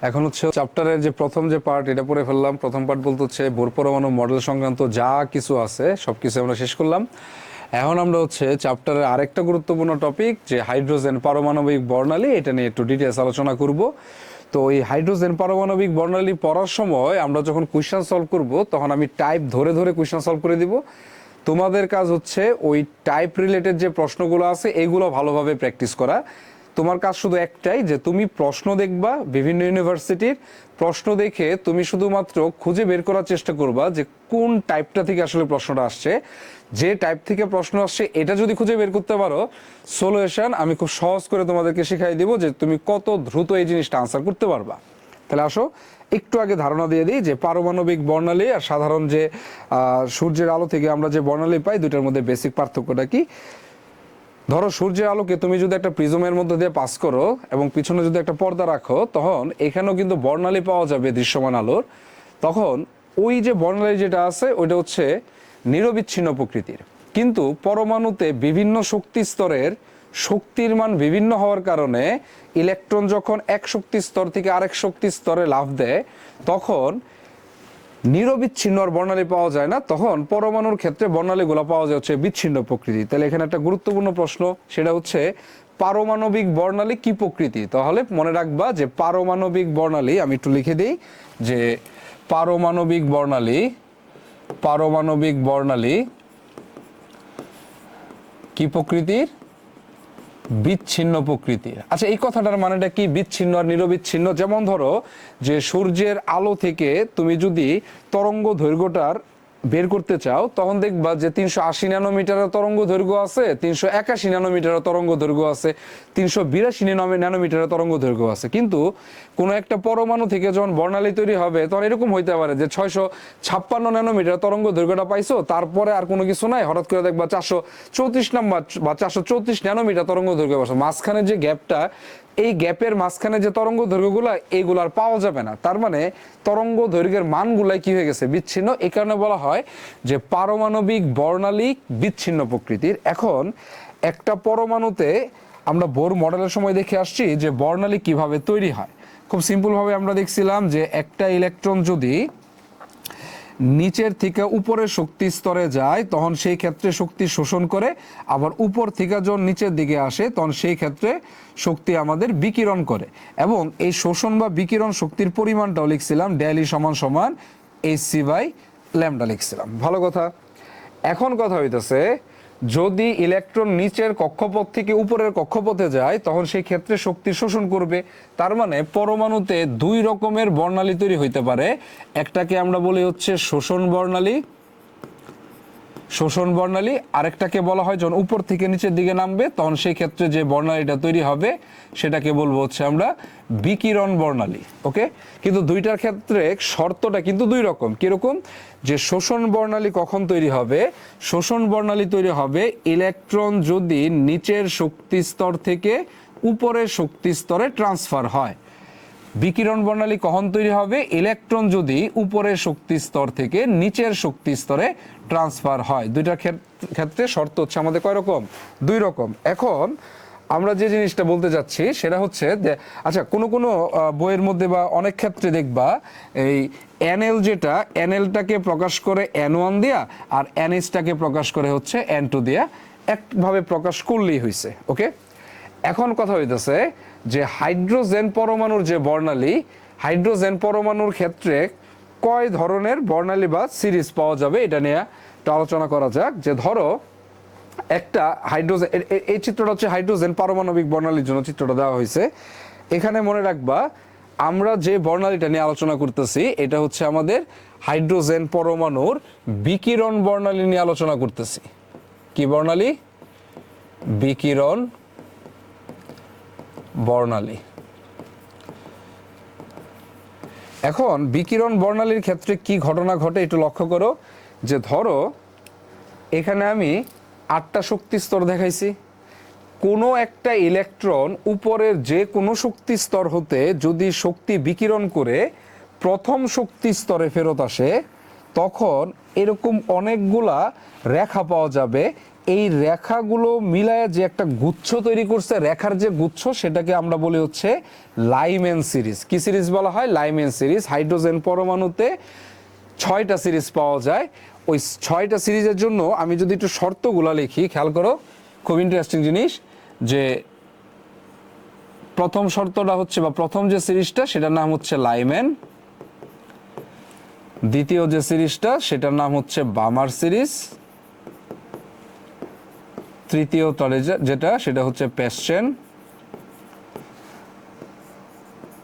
এখন হচ্ছে চ্যাপ্টারের যে প্রথম যে পার্ট এটা পড়ে ফেললাম। প্রথম পার্ট বলতে হচ্ছে বোর পরমাণু মডেল সংক্রান্ত যা কিছু আছে সবকিছু আমরা শেষ করলাম। এখন আমরা হচ্ছে চ্যাপ্টারের আরেকটা গুরুত্বপূর্ণ টপিক যে হাইড্রোজেন পারমাণবিক বর্ণালী, এটা নিয়ে একটু ডিটেলস আলোচনা করব। তো এই হাইড্রোজেন পারমাণবিক বর্ণালী পড়ার সময় আমরা যখন কোয়েশ্চেন সলভ করব তখন আমি টাইপ ধরে ধরে কোয়েশ্চেন সলভ করে দিব। তোমাদের কাজ হচ্ছে ওই টাইপ রিলেটেড যে প্রশ্নগুলো আছে এগুলো ভালোভাবে প্র্যাকটিস করা। তোমার কাজ শুধু একটাই যে তুমি প্রশ্ন দেখবা, বিভিন্ন ইউনিভার্সিটির প্রশ্ন দেখে তুমি শুধুমাত্র খুঁজে বের করার চেষ্টা করবা যে কোন টাইপটা থেকে আসলে প্রশ্নটা আসছে। যে টাইপ থেকে প্রশ্ন আসছে এটা যদি খুঁজে বের করতে পারো, সলিউশন আমি খুব সহজ করে তোমাদেরকে শিখাই দিব যে তুমি কত দ্রুত এই জিনিসটা আনসার করতে পারবা। তাহলে আসো একটু আগে ধারণা দিয়ে দিই যে পারমাণবিক বর্ণালী আর সাধারণ যে সূর্যের আলো থেকে আমরা যে বর্ণালী পাই দুটার মধ্যে বেসিক পার্থক্যটা কি। ধরো সূর্যের আলোকে তুমি যদি একটা প্রিজমের মধ্যে দিয়ে পাস করো এবং পিছনে যদি একটা পর্দা রাখো, তখন এখানেও কিন্তু বর্ণালী পাওয়া যাবে দৃশ্যমান আলোর। তখন ওই যে বর্ণালী যেটা আছে ওইটা হচ্ছে নিরবিচ্ছিন্ন প্রকৃতির, কিন্তু পরমাণুতে বিভিন্ন শক্তি স্তরের শক্তির মান বিভিন্ন হওয়ার কারণে ইলেকট্রন যখন এক শক্তি স্তর থেকে আরেক শক্তি স্তরে লাফ দেয় তখন নিরবিচ্ছিন্ন আর বর্ণালী পাওয়া যায় না, তখন পরমাণুর ক্ষেত্রে বর্ণালীগুলো পাওয়া যায় হচ্ছে বিচ্ছিন্ন প্রকৃতি। তাহলে এখানে একটা গুরুত্বপূর্ণ প্রশ্ন, সেটা হচ্ছে পারমাণবিক বর্ণালী কি প্রকৃতি। তাহলে মনে রাখবা যে পারমাণবিক বর্ণালী, আমি একটু লিখে দিই যে পারমাণবিক বর্ণালী কি প্রকৃতির? বিচ্ছিন্ন প্রকৃতির। আচ্ছা, এই কথাটার মানেটা কি, বিচ্ছিন্ন আর নিরবিচ্ছিন্ন? যেমন ধরো যে সূর্যের আলো থেকে তুমি যদি তরঙ্গ দৈর্ঘ্যটার বের করতে চাও তখন দেখবা যে 380 ন্যানোমিটারের তরঙ্গ দৈর্ঘ্য আছে, 381 ন্যানোমিটারের তরঙ্গ দৈর্ঘ্য আছে, 382 ন্যানোমিটারের তরঙ্গ দৈর্ঘ্য আছে। কিন্তু কোনো একটা পরমাণু থেকে যখন বর্ণালী তৈরি হবে তখন এরকম হইতে পারে যে 656 ন্যানোমিটার তরঙ্গ দৈর্ঘ্যটা পাইছো, তারপরে আর কোনো কিছু নাই, হঠাৎ করে দেখবা 434 নাম্বার বা 434 ন্যানোমিটার তরঙ্গ দৈর্ঘ্য পাইছো। মাঝখানে যে গ্যাপটা, এই গ্যাপের মাঝখানে যে তরঙ্গ দৈর্ঘ্যগুলো এইগুলো আর পাওয়া যাবে না। তার মানে তরঙ্গ দৈর্ঘ্যের মানগুলাই কি হয়ে গেছে? বিচ্ছিন্ন। এই কারণে বলা হয় যে পারমাণবিক বর্ণালী বিচ্ছিন্ন প্রকৃতির। এখন একটা পরমাণুতে আমরা বোর মডেলের সময় দেখে আসছি যে বর্ণালী কিভাবে তৈরি হয়। খুব সিম্পল ভাবে আমরা দেখছিলাম যে একটা ইলেকট্রন যদি নিচের থেকে উপরের শক্তি স্তরে যায় তখন সেই ক্ষেত্রে শক্তি শোষণ করে, আবার উপর থেকে যখন নিচের দিকে আসে তখন সেই ক্ষেত্রে শক্তি আমাদের বিকিরণ করে। এবং এই শোষণ বা বিকিরণ শক্তির পরিমাণটাও লিখছিলাম ডেলি সমান সমান hc/λ লিখছিলাম। ভালো কথা। এখন কথা হইতেছে যদি ইলেকট্রন নিচের কক্ষপথ থেকে উপরের কক্ষপথে যায় তখন সেই ক্ষেত্রে শক্তি শোষণ করবে। তার মানে পরমাণুতে দুই রকমের বর্ণালী তৈরি হইতে পারে। একটাকে আমরা বলি হচ্ছে শোষণ বর্ণালী, আরেকটাকে বলা হয় যখন উপর থেকে নিচের দিকে নামবে তখন সেই ক্ষেত্রে যে বর্ণালীটা তৈরি হবে সেটাকে বলবো হচ্ছে আমরা বিকিরণ বর্ণালী। ওকে, কিন্তু দুইটার ক্ষেত্রে শর্তটা কিন্তু দুই রকম। কিরকম? যে শোষণ বর্ণালী কখন তৈরি হবে? শোষণ বর্ণালী তৈরি হবে ইলেকট্রন যদি নিচের শক্তি স্তর থেকে উপরের শক্তি স্তরে ট্রান্সফার হয়। বিকিরণ বর্ণালী কখন তৈরি হবে? ইলেকট্রন যদি উপরের শক্তি স্তর থেকে নিচের শক্তি স্তরে ট্রান্সফার হয়। দুইটার ক্ষেত্রে শর্ত হচ্ছে আমাদের কয় রকম? দুই রকম। এখন আমরা যে জিনিসটা বলতে যাচ্ছি সেটা হচ্ছে যে আচ্ছা, কোনো বইয়ের মধ্যে বা অনেক ক্ষেত্রে দেখবা এই এনএল, যেটা এনএলটাকে প্রকাশ করে N1 দিয়া আর NH-টাকে প্রকাশ করে হচ্ছে N2 দিয়া, একভাবে প্রকাশ করলেই হয়েছে। ওকে, এখন কথা হইতেছে যে হাইড্রোজেন পরমাণুর যে বর্ণালী, হাইড্রোজেন পরমাণুর ক্ষেত্রে কয় ধরনের বর্ণালী বা সিরিজ পাওয়া যাবে এটা নিয়ে একটু আলোচনা করা যাক। যে ধরো একটা হাইড্রোজেন, এই চিত্রটা হচ্ছে হাইড্রোজেন পারমাণবিক বর্ণালীর জন্য চিত্রটা দেওয়া হয়েছে। এখানে মনে রাখবা আমরা যে বর্ণালীটা নিয়ে আলোচনা করতেছি এটা হচ্ছে আমাদের হাইড্রোজেন পরমাণুর বিকিরণ বর্ণালী নিয়ে আলোচনা করতেছি। কি বর্ণালী? বিকিরণ বর্ণালী। এখন বিকিরণ বর্ণালীর ক্ষেত্রে কি ঘটনা ঘটে একটু লক্ষ্য করো। যে ধরো এখানে আমি 8টা শক্তি স্তর দেখাইছি। কোনো একটা ইলেকট্রন উপরের যে কোনো শক্তি স্তর হতে যদি শক্তি বিকিরণ করে প্রথম শক্তি স্তরে ফেরত আসে তখন এরকম অনেকগুলা রেখা পাওয়া যাবে। এই রেখাগুলো মিলায় যে একটা গুচ্ছ তৈরি করছে, রেখার যে গুচ্ছ, সেটাকে আমরা বলি হচ্ছে লাইম্যান সিরিজ। কি সিরিজ বলা হয়? Lyman series. হাইড্রোজেন পরমাণুতে 6টা সিরিজ পাওয়া যায়। ওই 6টা সিরিজের জন্য আমি যদি একটু শর্তগুলো লিখি, খেয়াল করো, খুব ইন্টারেস্টিং জিনিস। যে প্রথম শর্তটা হচ্ছে, বা প্রথম যে সিরিজটা সেটার নাম হচ্ছে লাইম্যান, দ্বিতীয় যে সিরিজটা সেটার নাম হচ্ছে বামার সিরিজ, তৃতীয় যেটা সেটা হচ্ছে পেস্টেন,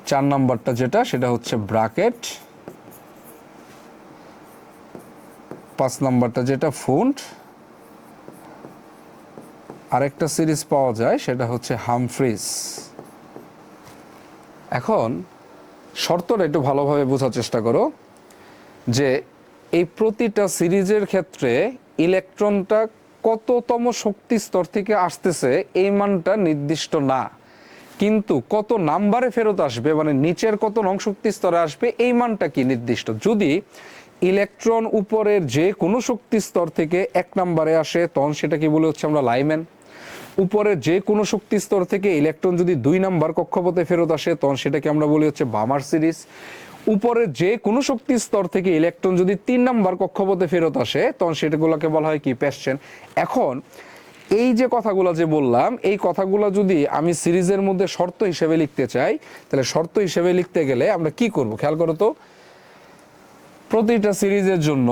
4 নম্বরটা যেটা সেটা হচ্ছে ব্রাকেট, 5 নম্বরটা যেটা ফুন্ট, আরেকটা সিরিজ পাওয়া যায় সেটা হচ্ছে হামফ্রিজ। এখন শর্তটা একটু ভালোভাবে বোঝার চেষ্টা করো যে এই প্রতিটা সিরিজের ক্ষেত্রে ইলেকট্রনটা কততম শক্তি স্তর থেকে আসতেছে এই মানটা নির্দিষ্ট না, কিন্তু কত নাম্বারে ফেরত আসবে, মানে নিচের কত নং শক্তি স্তরে আসবে এই মানটা কি নির্দিষ্ট। যদি ইলেকট্রন উপরের যে কোনো শক্তি স্তর থেকে 1 নম্বরে আসে তখন সেটা কি বলে হচ্ছে আমরা লাইম্যান। উপরের যে কোনো শক্তি স্তর থেকে ইলেকট্রন যদি 2 নাম্বার কক্ষপথে ফেরত আসে তখন সেটাকে আমরা বলি হচ্ছে বামার সিরিজ। উপরের যে কোনো শক্তি স্তর থেকে ইলেকট্রন যদি 3 নাম্বার কক্ষপথে ফেরত আসে তখন সেটাগুলোকে বলা হয় কি? পেস্টেন। এখন এই যে কথাগুলো যে বললাম, এই কথাগুলো যদি আমি সিরিজের মধ্যে শর্ত হিসেবে লিখতে চাই, তাহলে শর্ত হিসেবে লিখতে গেলে আমরা কি করব? খেয়াল করো তো, প্রতিটা সিরিজের জন্য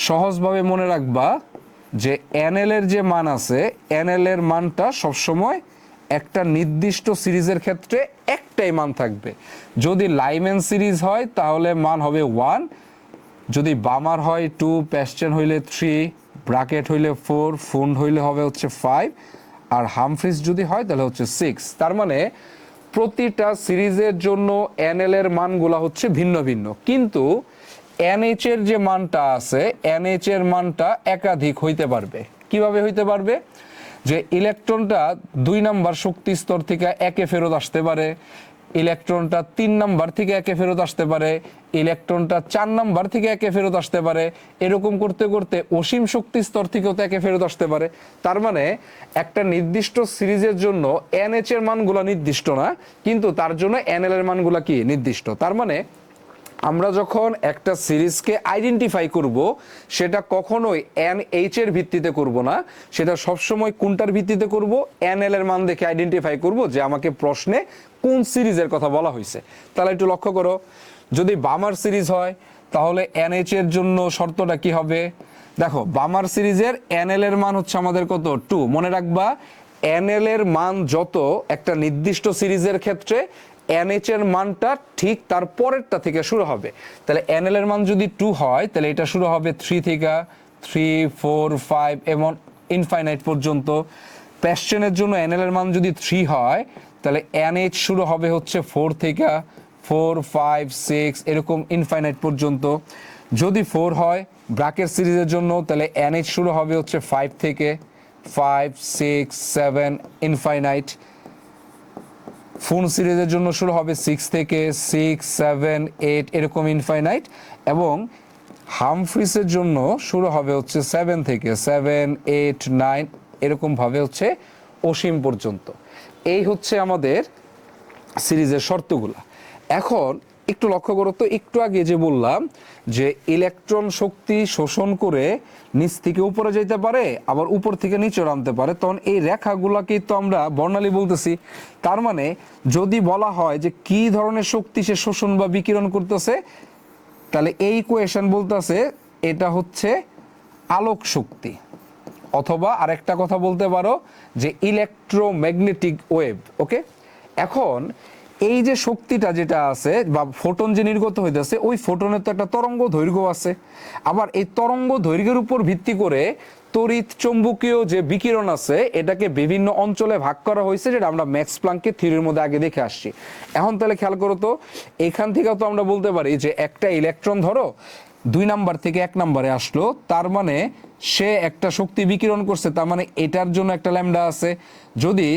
সহজভাবে মনে রাখবা যে এনএল এর যে মান আছে, এনএল এর মানটা সবসময় একটা নির্দিষ্ট সিরিজের ক্ষেত্রে একটাই মান থাকবে। যদি লাইম্যান সিরিজ হয় তাহলে মান হবে 1, যদি বামার হয় 2, পেস্টেন হইলে 3, ব্রাকেট হইলে 4, ফুন্ড হইলে হবে হচ্ছে 5, আর হামফ্রিজ যদি হয় তাহলে হচ্ছে 6। তার মানে প্রতিটা সিরিজের জন্য এনএল এর মানগুলা হচ্ছে ভিন্ন ভিন্ন, কিন্তু এনএইচ এর যে মানটা আছে, এনএইচ এর মানটা একাধিক হইতে পারবে। কিভাবে হইতে পারবে? যে ইলেকট্রনটা 2 নাম্বার শক্তি স্তর থেকে 1-এ ফেরত আসতে পারে, ইলেকট্রনটা 3 নাম্বার থেকে 1-এ ফেরত আসতে পারে, ইলেকট্রনটা 4 নাম্বার থেকে 1-এ ফেরত আসতে পারে, এরকম করতে করতে অসীম শক্তি স্তর থেকেও তো 1-এ ফেরত আসতে পারে। তার মানে একটা নির্দিষ্ট সিরিজের জন্য এনএইচ এর মানগুলো নির্দিষ্ট না, কিন্তু তার জন্য এনএল এর মানগুলো কি? নির্দিষ্ট। তার মানে আমরা যখন একটা সিরিজকে আইডেন্টিফাই করব সেটা কখনোই এনএইচ এর ভিত্তিতে করব না, সেটা সবসময় কোনটার ভিত্তিতে করব? এনএল এর মান দেখে আইডেন্টিফাই করব যে আমাকে প্রশ্নে কোন সিরিজের কথা বলা হয়েছে। তাহলে একটু লক্ষ্য করো, যদি বামার সিরিজ হয় তাহলে এনএইচ এর জন্য শর্তটা কি হবে? দেখো, বামার সিরিজের এনএল এর মান হচ্ছে আমাদের কত? 2। মনে রাখবা, এনএল এর মান যত একটা নির্দিষ্ট সিরিজের ক্ষেত্রে এনএইচ এর মানটা ঠিক তার পরেরটা থেকে শুরু হবে। তাহলে এনএল এর মান যদি 2 হয় তাহলে এটা শুরু হবে 3 থেকে, 3, 4, 5 এবং ইনফাইনাইট পর্যন্ত। পেস্টেনের জন্য এনএল এর মান যদি 3 হয় তাহলে এনএইচ শুরু হবে হচ্ছে 4 থেকে, 4, 5, 6 এরকম ইনফাইনাইট পর্যন্ত। যদি 4 হয় ব্রাকেট সিরিজের জন্য তাহলে এনএইচ শুরু হবে হচ্ছে 5 থেকে, 5, 6, 7 ইনফাইনাইট। ফুন সিরিজের জন্য শুরু হবে 6 থেকে, 6, 7, 8 এরকম ইনফাইনাইট, এবং হামফ্রিসের জন্য শুরু হবে হচ্ছে 7 থেকে, 7, 8, 9 এরকম ভাবে হচ্ছে অসীম পর্যন্ত। এই হচ্ছে আমাদের সিরিজের শর্তগুলো। এখন একটু লক্ষ্য করো তো, একটু আগে যে বললাম যে ইলেকট্রন শক্তি শোষণ করে নিচ থেকে উপরে যেতে পারে, আবার উপর থেকে নিচে নামতে পারে, তখন এই রেখাগুলোকেই তো আমরা বর্ণালী বলতেছি। তার মানে যদি বলা হয় যে কি ধরনের শক্তি সে শোষণ বা বিকিরণ করতেছে, তাহলে এই ইকুয়েশন বলতেছে এটা হচ্ছে আলোক শক্তি, অথবা আরেকটা কথা বলতে পারো যে ইলেকট্রোম্যাগনেটিক ওয়েভ। ওকে, এখন এই যে শক্তিটা যেটা আছে বা ফোটন যে নির্গত হইতেছে, ওই ফোটনের তো একটা তরঙ্গ দৈর্ঘ্য আছে। আবার এই তরঙ্গ দৈর্ঘ্যের উপর ভিত্তি করে তড়িৎ চৌম্বকীয় যে বিকিরণ আছে এটাকে বিভিন্ন অঞ্চলে ভাগ করা হয়েছে, যেটা আমরা ম্যাক্স প্লাঙ্কের থিওরির মধ্যে আগে দেখে আসছি। এখন তাহলে খেয়াল করো তো, এখান থেকে তো আমরা বলতে পারি যে একটা ইলেকট্রন ধরো 2 নাম্বার থেকে 1 নাম্বারে আসলো, তার মানে সে একটা শক্তি বিকিরণ করছে, তার মানে এটার জন্য একটা ল্যামডা আছে। যদি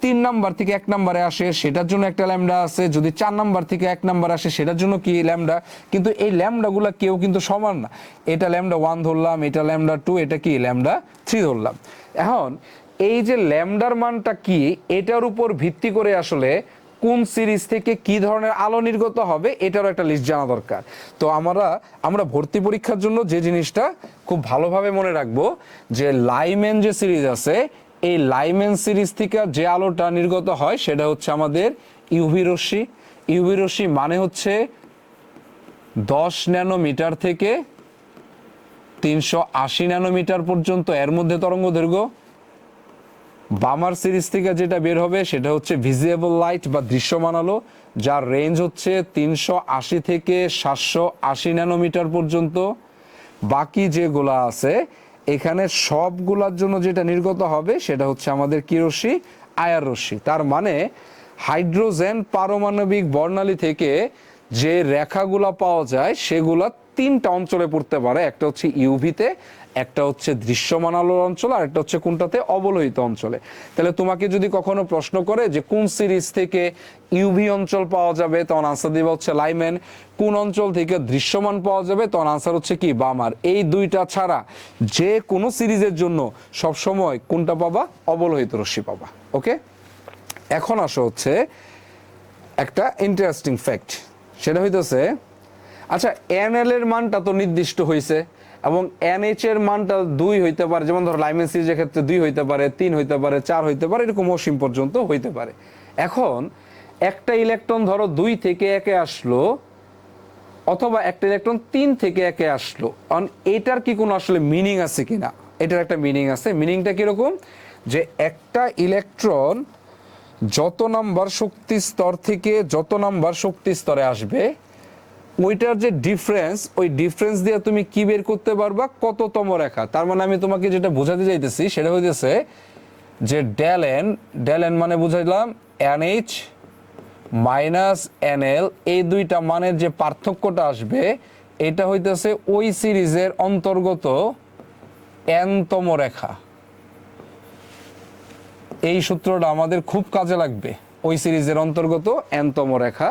3 নাম্বার থেকে 1 নাম্বারে আসে সেটার জন্য একটা ল্যামডা আছে, যদি 4 নাম্বার থেকে 1 নাম্বার আসে সেটার জন্য কি ল্যামডা। কিন্তু এই ল্যামডাগুলো কেউ কিন্তু সমান না, এটা ল্যামডা 1 ধরলাম, এটা ল্যামডা 2, এটা কি ল্যামডা 3 ধরলাম। এখন এই যে ল্যামডার মানটা কি, এটার উপর ভিত্তি করে আসলে কোন সিরিজ থেকে কি ধরনের আলো নির্গত হবে এটারও একটা লিস্ট জানা দরকার। তো আমরা ভর্তি পরীক্ষার জন্য যে জিনিসটা খুব ভালোভাবে মনে রাখবো, যে লাইম্যান যে সিরিজ আছে, এই লাইম্যান সিরিজ থেকে যে আলোটা নির্গত হয় সেটা হচ্ছে আমাদের ইউভি রশ্মি। ইউভি রশ্মি মানে হচ্ছে 10 ন্যানোমিটার থেকে 380 ন্যানোমিটার পর্যন্ত এর মধ্যে তরঙ্গ দৈর্ঘ্য। বামার সিরিজ থেকে যেটা বের হবে সেটা হচ্ছে ভিজিবল লাইট বা দৃশ্যমান আলো, যার রেঞ্জ হচ্ছে 380 থেকে 780 ন্যানোমিটার পর্যন্ত। বাকি যেগুলা আছে এখানে সবগুলার জন্য যেটা নির্গত হবে সেটা হচ্ছে আমাদের কি রশ্মি, আয়ার রশ্মি। তার মানে হাইড্রোজেন পারমাণবিক বর্ণালী থেকে যে রেখাগুলা পাওয়া যায় সেগুলা 3টা অঞ্চলে পড়তে পারে, একটা হচ্ছে ইউভিতে, একটা হচ্ছে দৃশ্যমান আলোর অঞ্চল, আর একটা হচ্ছে কোনটাতে, অবলোহিত অঞ্চলে। তাহলে তোমাকে যদি কখনো প্রশ্ন করে যে কোন সিরিজ থেকে ইউভি অঞ্চল পাওয়া যাবে, তখন আনসার দিবা হচ্ছে লাইম্যান। কোন অঞ্চল থেকে দৃশ্যমান পাওয়া যাবে, তখন আনসার হচ্ছে কি, বামার। এই দুইটা ছাড়া যে কোনো সিরিজের জন্য সবসময় কোনটা পাবা, অবলোহিত রশ্মি পাবা। ওকে, এখন আসো হচ্ছে একটা ইন্টারেস্টিং ফ্যাক্ট, সেটা হইতেছে আচ্ছা এনএল এর মানটা তো নির্দিষ্ট হয়েছে এবং এনএইচ এর মানটা 2 হইতে পারে, যেমন ধরো লাইম্যান সিরিজের ক্ষেত্রে 2 হইতে পারে, 3 হইতে পারে, 4 হইতে পারে, এরকম অসীম পর্যন্ত হইতে পারে। এখন একটা ইলেকট্রন ধরো 2 থেকে 1 আসলো, অথবা একটা ইলেকট্রন 3 থেকে 1 আসলো, কারণ এটার কি কোনো আসলে মিনিং আছে কিনা। এটার একটা মিনিং আছে। মিনিংটা কিরকম, যে একটা ইলেকট্রন যত নাম্বার শক্তি স্তর থেকে যত নাম্বার শক্তি স্তরে আসবে, ওইটার যে ডিফারেন্স, ওই ডিফারেন্স দিয়ে তুমি কি বের করতে পারবা, কততম রেখা। তার মানে আমি তোমাকে যেটা বোঝাতে চাইতেছি সেটা হইতেছে যে ডেল এন মানে বুঝাইলাম এনএইচ মাইনাস এনএল, এই দুইটা মানের যে পার্থক্যটা আসবে এটা হইতেছে ওই সিরিজের অন্তর্গত এনতম রেখা। এই সূত্রটা আমাদের খুব কাজে লাগবে, ওই সিরিজের অন্তর্গত এনতম রেখা।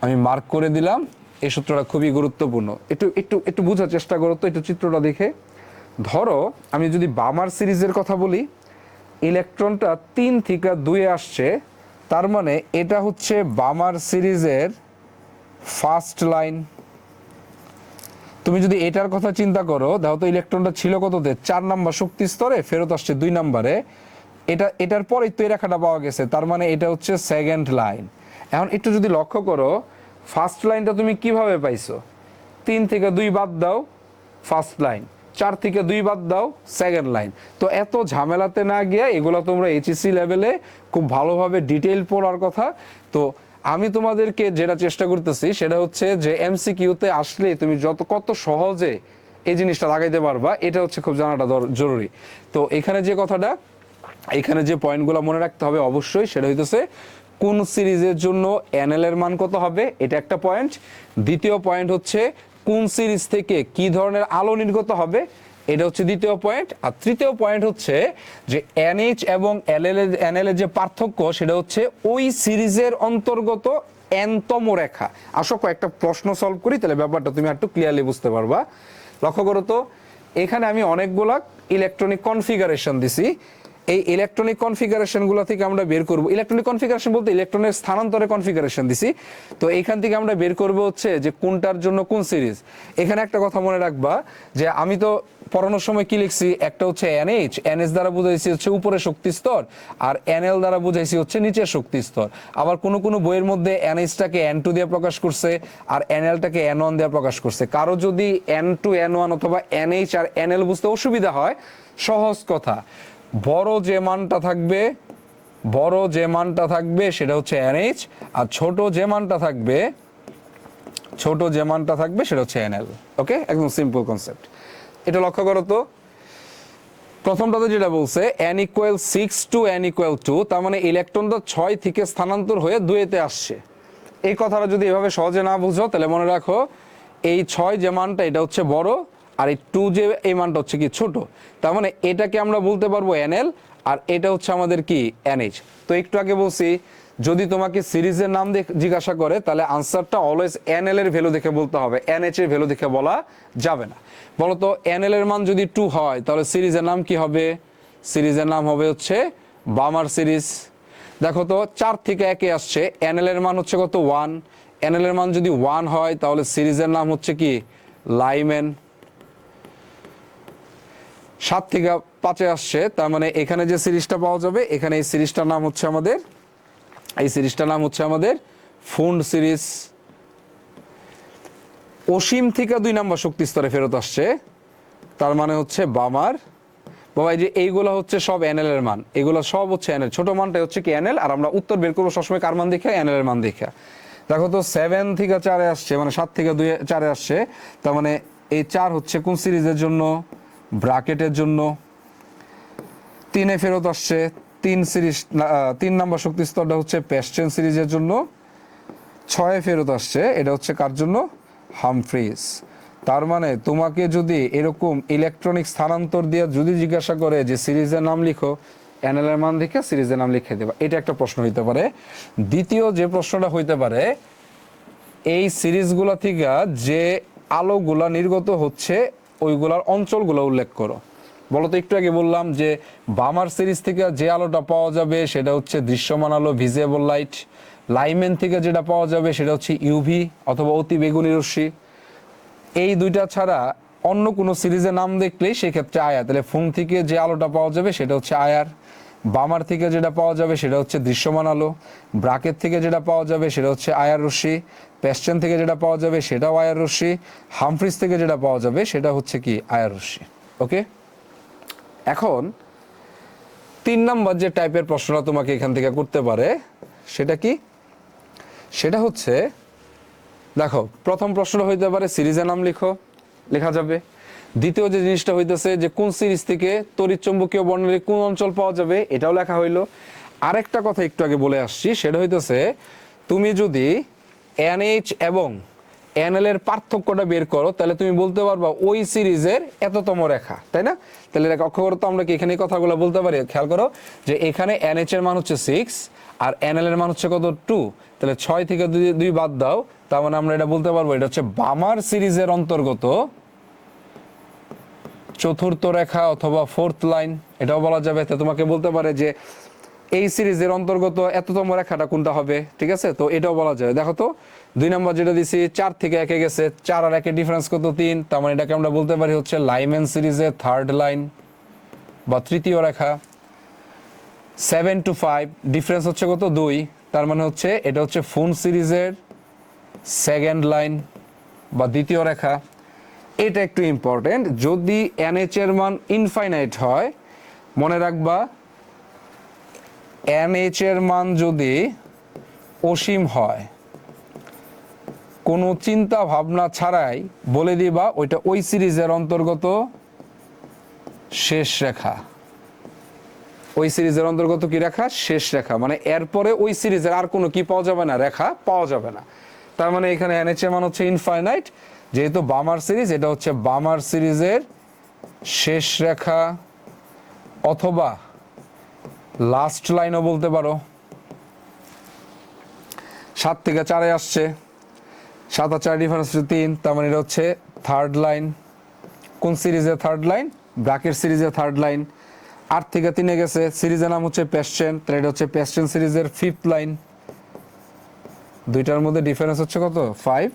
আমি মার্ক করে দিলাম, এই সূত্রটা খুবই গুরুত্বপূর্ণ। একটু একটু একটু বোঝার চেষ্টা করো তো, একটু চিত্রটা দেখে। ধরো আমি যদি বামার সিরিজের কথা বলি, ইলেকট্রনটা 3 থেকে 2 আসছে, তার মানে এটা হচ্ছে বামার সিরিজের ফার্স্ট লাইন। তুমি যদি এটার কথা চিন্তা করো, দেখো তো ইলেকট্রনটা ছিল কততে, 4 নাম্বার শক্তি স্তরে, ফেরত আসছে 2 নাম্বারে। এটার পরেই তো এই রেখাটা পাওয়া গেছে, তার মানে এটা হচ্ছে সেকেন্ড লাইন। এখন একটু যদি লক্ষ্য করো, ফার্স্ট লাইনটা তুমি কিভাবে পাইছো, 3 থেকে 2 বাদ দাও ফার্স্ট লাইন, 4 থেকে 2 বাদ দাও সেকেন্ড লাইন। তো এত ঝামেলাতে না গিয়ে এগুলো তোমরা এইচএসসি লেভেলে খুব ভালোভাবে ডিটেইল পড়ার কথা। তো আমি তোমাদেরকে যেটা চেষ্টা করতেছি সেটা হচ্ছে যে এমসিকিউতে আসলে তুমি কত সহজে এই জিনিসটা লাগাইতে পারবা, এটা হচ্ছে খুব জানাটা জরুরি। তো এখানে যে কথাটা, এখানে যে পয়েন্টগুলো মনে রাখতে হবে অবশ্যই, সেটা হইতেছে কোন সিরিজের জন্য এনএল এর মান কত হবে, এটা একটা পয়েন্ট। দ্বিতীয় পয়েন্ট হচ্ছে কোন সিরিজ থেকে কি ধরনের আলো নির্গত হবে, এটা হচ্ছে দ্বিতীয় পয়েন্ট। আর তৃতীয় পয়েন্ট হচ্ছে যে এনএইচ এবং এনএল এর যে পার্থক্য সেটা হচ্ছে ওই সিরিজের অন্তর্গত এনতম রেখা। আসো কয়েকটা প্রশ্ন সলভ করি, তাহলে ব্যাপারটা তুমি একটু ক্লিয়ারলি বুঝতে পারবা। লক্ষ্য করো তো, এখানে আমি অনেকগুলা ইলেকট্রনিক কনফিগারেশন দিছি। এই ইলেকট্রনিক কনফিগারেশনগুলো থেকে আমরা বের করব, ইলেকট্রনিক কনফিগারেশন বলতে ইলেকট্রনের স্থানান্তরে কনফিগারেশন দিছি। তো এইখান থেকে আমরা বের করব হচ্ছে যে কোনটার জন্য কোন সিরিজ। এখানে একটা কথা মনে রাখবা, যে আমি তো পড়ানোর সময় কি লিখছি, একটা হচ্ছে এনএইচ, এনএইচ দ্বারা বুঝাইছি হচ্ছে উপরের শক্তি স্তর, আর এনএল দ্বারা বুঝাইছি হচ্ছে নিচের শক্তি স্তর। আবার কোনো কোনো বইয়ের মধ্যে এনএইচটাকে N2 দিয়ে প্রকাশ করছে আর এনএলটাকে N1 দিয়ে প্রকাশ করছে। কারো যদি N2 N1 অথবা এনএইচ আর এনএল বুঝতে অসুবিধা হয়, সহজ কথা, বড় যে মানটা থাকবে সেটা হচ্ছে এনএইচ, আর ছোট যে মানটা থাকবে সেটা হচ্ছে এনএল। ওকে, একদম সিম্পল কনসেপ্ট। এটা লক্ষ্য করো তো, প্রথমটাতে যেটা বলছে n = 6 to n = 2, তার মানে ইলেকট্রনটা 6 থেকে স্থানান্তর হয়ে 2 তে আসছে। এই কথাটা যদি এভাবে সহজে না বুঝো, তাহলে মনে রাখো এই 6 যে মানটা এটা হচ্ছে বড়, আর এই 2 যে এই মানটা হচ্ছে কি ছোট। তার মানে এটাকে আমরা বলতে পারবো এনএল, আর এটা হচ্ছে আমাদের কি NH। তো একটু আগে বলছি যদি তোমাকে সিরিজের নাম জিজ্ঞাসা করে তাহলে আনসারটা অলওয়েজ NL এর ভ্যালু দেখে বলতে হবে, NH এর ভ্যালু দেখে বলা যাবে না। বলতো NL এর মান যদি 2 হয় তাহলে সিরিজের নাম কি হবে? সিরিজের নাম হবে হচ্ছে বামার সিরিজ। দেখো তো 4 থেকে 1 আসছে, NL এর মান হচ্ছে কত 1, NL এর মান যদি 1 হয় তাহলে সিরিজের নাম হচ্ছে কি লাইমেন। 7 থেকে 5 আসছে, তার মানে এখানে যে সিরিজটা পাওয়া যাবে এখানে এই সিরিজটার নাম হচ্ছে আমাদের ফুন্ড সিরিজ। অসীম থেকে 2 নম্বর শক্তি স্তরে ফেরত আসছে, তার মানে হচ্ছে বামার। বাবা এই যে এইগুলো হচ্ছে সব NL এর মান, এগুলো সব হচ্ছে NL, ছোট মানটাই হচ্ছে কি NL, আর আমরা উত্তর বের করবো সবসময় কার মান দেখে? NL এর মান দেখে। দেখো তো 7 থেকে 4 আসছে, মানে 7 থেকে 2 4 আসছে, তার মানে এই 4 হচ্ছে কোন সিরিজের জন্য? ব্র্যাকেটের জন্য। 3 ফেরত আসছে, 3 নম্বর শক্তি স্তরটা হচ্ছে প্যাস্টেন সিরিজের জন্য। 6 ফেরত আসছে, এটা হচ্ছে কার জন্য? হামফ্রিজ। তার মানে তোমাকে যদি এরকম ইলেকট্রনিক স্থানান্তর দিয়ে যদি জিজ্ঞাসা করে যে সিরিজের নাম লিখো, NL এর মান দেখে সিরিজের নাম লিখে দেবা, এটা একটা প্রশ্ন হইতে পারে। দ্বিতীয় যে প্রশ্নটা হইতে পারে, এই সিরিজগুলো থেকে যে আলোগুলা নির্গত হচ্ছে ওইগুলার অঞ্চলগুলো উল্লেখ করো। বলতো একটু আগে বললাম যে বামার সিরিজ থেকে যে আলোটা পাওয়া যাবে সেটা হচ্ছে দৃশ্যমান আলো, ভিজিবল লাইট। লাইমেন থেকে যেটা পাওয়া যাবে সেটা হচ্ছে ইউভি অথবা অতি বেগুনি রশ্মি। এই দুইটা ছাড়া অন্য কোনো সিরিজের নাম দেখলেই সেক্ষেত্রে আয়ার। তাহলে ফুং থেকে যে আলোটা পাওয়া যাবে সেটা হচ্ছে আয়ার, বামার থেকে যেটা পাওয়া যাবে সেটা হচ্ছে দৃশ্যমান আলো, ব্রাকেট থেকে যেটা পাওয়া যাবে সেটা হচ্ছে আয়ার রশ্মি, প্যাস্টেন থেকে যেটা পাওয়া যাবে সেটাও আয়ার রশ্মি, হামফ্রিজ থেকে যেটা পাওয়া যাবে সেটা হচ্ছে কি আয়ার রশ্মি। ওকে, এখন 3 নম্বর যে টাইপের প্রশ্নটা তোমাকে এখান থেকে করতে পারে সেটা কি? সেটা হচ্ছে দেখো প্রথম প্রশ্নটা হইতে পারে সিরিজের নাম লেখা যাবে। দ্বিতীয় যে জিনিসটা হইতেছে যে কোন সিরিজ থেকে তড়িৎচুম্বকীয় বর্ণালীর কোন অঞ্চল পাওয়া যাবে, এটাও লেখা হইলো। আরেকটা কথা একটু আগে বলে আসছি, সেটা হইতেছে তুমি যদি NH এবং NL এর পার্থক্যটা বের করো তাহলে তুমি বলতে পারবা ওই সিরিজের এততম রেখা, তাই না? তাহলে লক্ষ্য করো তো আমরা কি এখানে কথাগুলো বলতে পারি? খেয়াল করো যে এখানে NH এর মান হচ্ছে 6 আর NL এর মান হচ্ছে কত 2, তাহলে 6 থেকে 2 বাদ দাও, তার মানে আমরা এটা বলতে পারবো এটা হচ্ছে বামার সিরিজের অন্তর্গত চতুর্থ রেখা অথবা 4th লাইন, এটাও বলা যাবে। তো তোমাকে বলতে পারে যে এই সিরিজের অন্তর্গত এততম রেখাটা কোনটা হবে, ঠিক আছে? তো এটাও বলা যাবে। দেখো তো 2 নম্বর যেটা দিছি 4 থেকে 1 গেছে, 4 আর 1 ডিফারেন্স কত 3, তার মানে এটাকে আমরা বলতে পারি হচ্ছে লাইমেন সিরিজের 3rd লাইন বা তৃতীয় রেখা। 7 to 5 ডিফারেন্স হচ্ছে কত 2, তার মানে হচ্ছে এটা হচ্ছে ফুন সিরিজের 2nd লাইন বা দ্বিতীয় রেখা। এটা একটু ইম্পর্টেন্ট, যদি NH এর মান ইনফাইনাইট হয়, মনে রাখবা NH এর মান যদি অসীম হয়, কোনো চিন্তা ভাবনা ছাড়াই বলে দিবা ওইটা ওই সিরিজের অন্তর্গত শেষ রেখা। ওই সিরিজের অন্তর্গত কি রেখা? শেষ রেখা। মানে এরপরে ওই সিরিজের আর কোনো কি পাওয়া যাবে না, রেখা পাওয়া যাবে না। তার মানে এখানে NH এর মান হচ্ছে ইনফাইনাইট, যেহেতু বামার সিরিজ, এটা হচ্ছে বামার সিরিজের শেষ রেখা অথবা লাস্ট লাইনও বলতে পারো। 7 থেকে 4 আসছে, 7 আর 4 ডিফারেন্স 3, তার মানে এটা হচ্ছে 3rd লাইন। কোন সিরিজের 3rd লাইন? ব্র্যাকেট সিরিজের 3rd লাইন। 8 থেকে 3 গেছে, সিরিজের নাম হচ্ছে প্যাস্টেন, তাহলে এটা হচ্ছে প্যাস্টেন সিরিজের 5th লাইন। দুইটার মধ্যে ডিফারেন্স হচ্ছে কত 5।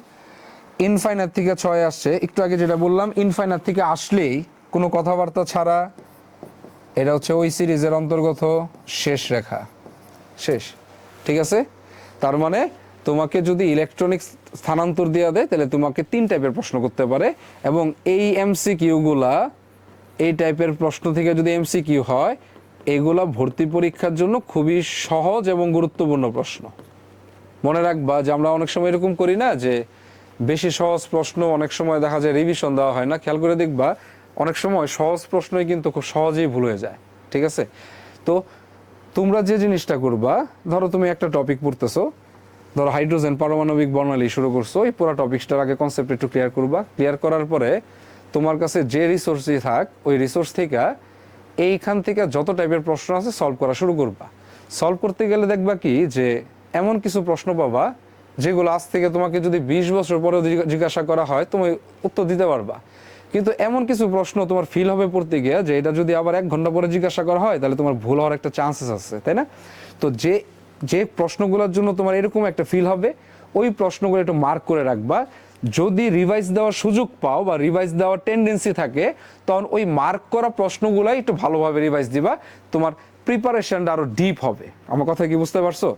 ইনফাইনাইট থেকে 6 আসছে, একটু আগে যেটা বললাম ইনফাইনাইট থেকে আসলেই কোনো কথাবার্তা ছাড়া এটা হচ্ছে ওই সিরিজের অন্তর্গত শেষ রেখা, শেষ, ঠিক আছে? তার মানে তোমাকে যদি ইলেকট্রনিক স্থানান্তর দেওয়া দেয় তাহলে তোমাকে 3 টাইপের প্রশ্ন করতে পারে, এবং এই MCQগুলা, এই টাইপের প্রশ্ন থেকে যদি MCQ হয়, এগুলা ভর্তি পরীক্ষার জন্য খুবই সহজ এবং গুরুত্বপূর্ণ প্রশ্ন। মনে রাখবা যে আমরা অনেক সময় এরকম করি না যে বেশি সহজ প্রশ্ন অনেক সময় দেখা যায় রিভিশন দেওয়া হয় না। খেয়াল করে দেখবা অনেক সময় সহজ প্রশ্নই কিন্তু খুব সহজেই ভুল হয়ে যায়, ঠিক আছে? তো তোমরা যে জিনিসটা করবা, ধরো তুমি একটা টপিক পড়তেছো, ধরো হাইড্রোজেন পারমাণবিক বর্ণালী শুরু করছো, এই পুরো টপিকটার আগে কনসেপ্ট একটু ক্লিয়ার করবা। ক্লিয়ার করার পরে তোমার কাছে যে রিসোর্সই থাক ওই রিসোর্স থেকে এইখান থেকে যত টাইপের প্রশ্ন আছে সলভ করা শুরু করবা। সলভ করতে গেলে দেখবা কি যে এমন কিছু প্রশ্ন পাবা যেগুলো আজ থেকে তোমাকে যদি 20 বছর পরেও জিজ্ঞাসা করা হয় তুমি উত্তর দিতে পারবা। কিন্তু এমন কিছু প্রশ্ন তোমার ফিল হবে পড়তে গিয়ে যে এটা যদি আবার 1 ঘন্টা পরে জিজ্ঞাসা করা হয় তাহলে তোমার ভুল হওয়ার একটা চান্সেস আছে, তাই না? তো যে যে প্রশ্নগুলোর জন্য তোমার এরকম একটা ফিল হবে ওই প্রশ্নগুলো একটু মার্ক করে রাখবা। যদি রিভাইজ দেওয়ার সুযোগ পাও বা রিভাইজ দেওয়ার টেন্ডেন্সি থাকে তখন ওই মার্ক করা প্রশ্নগুলাই একটু ভালোভাবে রিভাইজ দিবা, তোমার প্রিপারেশনটা আরো ডিপ হবে। আমার কথা কি বুঝতে পারছো?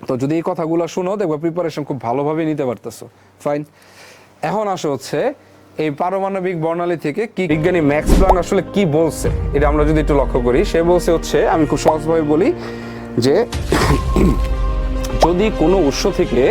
তো যদি এই কথাগুলো শুনো দেখবা প্রিপারেশন খুব ভালোভাবে নিতে পারতেছো। ফাইন, এখন আসো হচ্ছে এই পারমাণবিক বর্ণালী থেকে কি বিজ্ঞানী ম্যাক্স প্ল্যাঙ্ক আসলে কি বলছে এটা আমরা যদি একটু লক্ষ্য করি। সে বলছে হচ্ছে, আমি খুব সহজভাবে বলি যে যদি কোনো উৎস থেকে